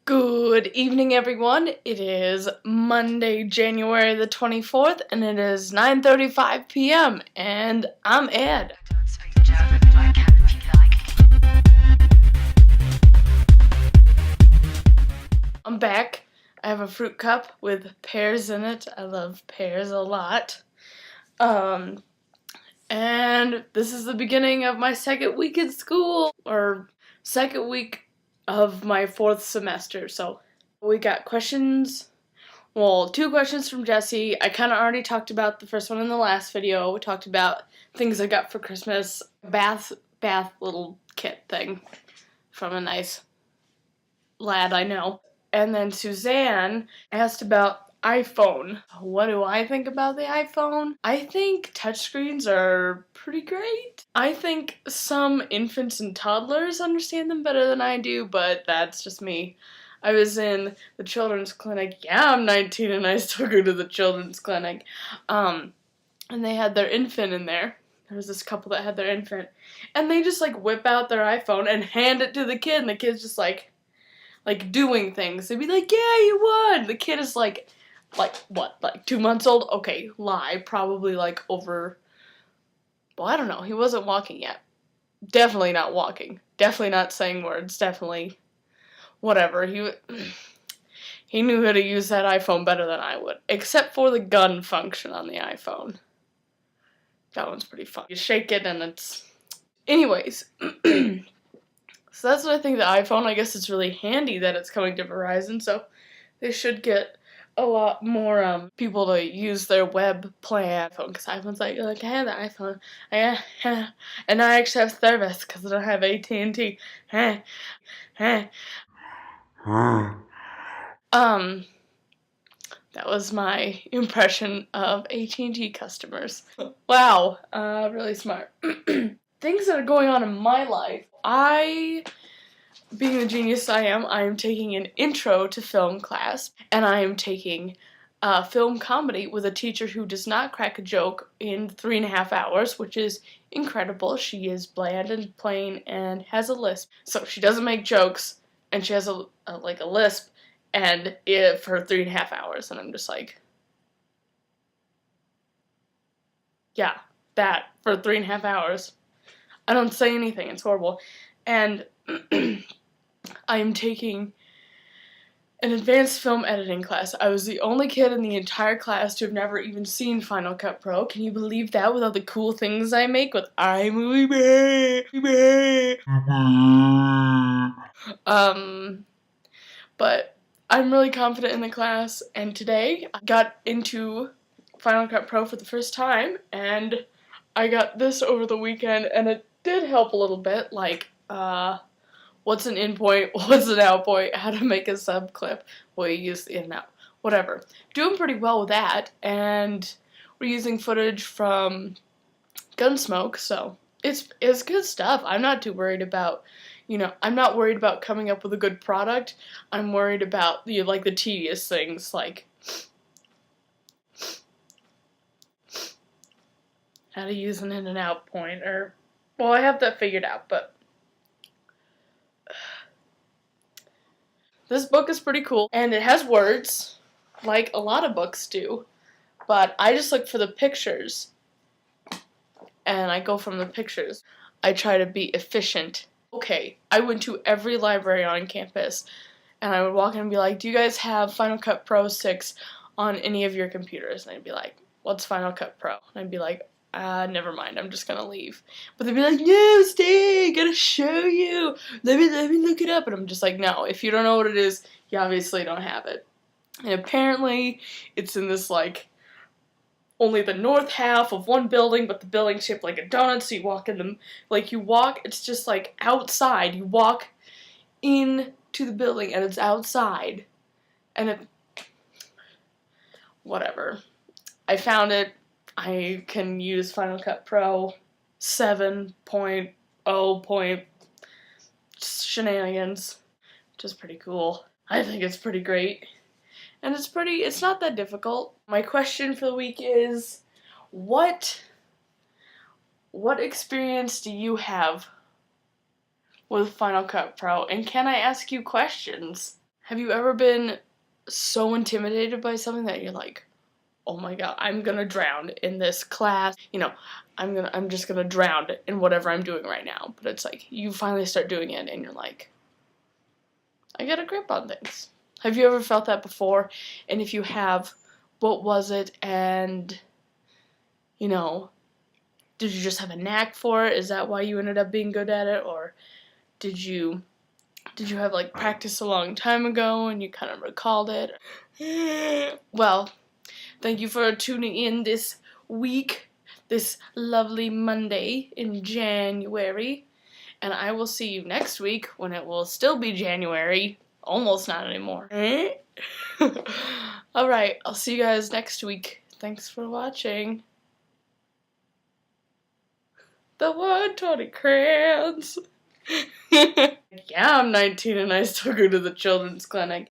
Good evening, everyone. It is Monday, January the 24th, and it is 9:35 p.m., and I'm Ed. I don't speak German, but I can if you like. I'm back. I have a fruit cup with pears in it. I love pears a lot. And this is the beginning of my second week at school, or second week of my fourth semester. So we got questions. Well, two questions from Jesse. I kind of already talked about the first one in the last video. We talked about things I got for Christmas. Bath little kit thing from a nice lad I know. And then Suzanne asked about iPhone. What do I think about the iPhone? I think touchscreens are pretty great. I think some infants and toddlers understand them better than I do, but that's just me. I was in the children's clinic. Yeah, I'm 19 and I still go to the children's clinic. And they had their infant in there. There was this couple that had their infant. And they just whip out their iPhone and hand it to the kid, and the kid's just doing things. They'd be like, yeah, you won! The kid is what, 2 months old? Okay, lie. Probably over, well, I don't know. He wasn't walking yet. Definitely not walking. Definitely not saying words. Definitely whatever. He knew how to use that iPhone better than I would. Except for the gun function on the iPhone. That one's pretty fun. You shake it and it's... Anyways. So that's what I think of the iPhone. I guess it's really handy that it's coming to Verizon, so they should get a lot more people to use their web plan. Because iPhone's I have the iPhone, and I actually have service because I don't have AT&T. That was my impression of AT&T customers. Wow, really smart. Things that are going on in my life. Being the genius I am taking an intro to film class, and I am taking film comedy with a teacher who does not crack a joke in 3.5 hours, which is incredible. She is bland and plain and has a lisp. So she doesn't make jokes, and she has a lisp, and for 3.5 hours, and I'm just like, yeah, that for 3.5 hours. I don't say anything, it's horrible. And I am taking an advanced film editing class. I was the only kid in the entire class to have never even seen Final Cut Pro. Can you believe that, with all the cool things I make with iMovie? But I'm really confident in the class, and today I got into Final Cut Pro for the first time, and I got this over the weekend, and it did help a little bit, what's an in point, what's an out point, how to make a sub clip, well, you use the in and out, whatever. Doing pretty well with that, and we're using footage from Gunsmoke, so it's good stuff. I'm not too worried about, I'm not worried about coming up with a good product. I'm worried about the tedious things, how to use an in and out point, or, well, I have that figured out, but this book is pretty cool, and it has words, like a lot of books do, but I just look for the pictures, and I go from the pictures. I try to be efficient. Okay, I went to every library on campus, and I would walk in and be like, do you guys have Final Cut Pro 6 on any of your computers? And they'd be like, what's Final Cut Pro? And I'd be like, never mind, I'm just gonna leave. But they'd be like, no, stay, I gotta show you. Let me look it up. And I'm just like, no, if you don't know what it is, you obviously don't have it. And apparently, it's in this, only the north half of one building, but the building's shaped like a donut, so you walk in it's just outside. You walk in to the building, and it's outside. And whatever. I found it. I can use Final Cut Pro 7.0 shenanigans, which is pretty cool. I think it's pretty great. And it's not that difficult. My question for the week is, what experience do you have with Final Cut Pro? And can I ask you questions? Have you ever been so intimidated by something that you're like, oh my god, I'm gonna drown in this class. I'm just gonna drown in whatever I'm doing right now. But it's like you finally start doing it and you're like, I got a grip on things. Have you ever felt that before? And if you have, what was it? And did you just have a knack for it? Is that why you ended up being good at it? Or did you have like practice a long time ago and you kind of recalled it? Well, thank you for tuning in this week, this lovely Monday in January. And I will see you next week when it will still be January. Almost not anymore. Alright, I'll see you guys next week. Thanks for watching. The 120 crayons. Yeah, I'm 19 and I still go to the children's clinic.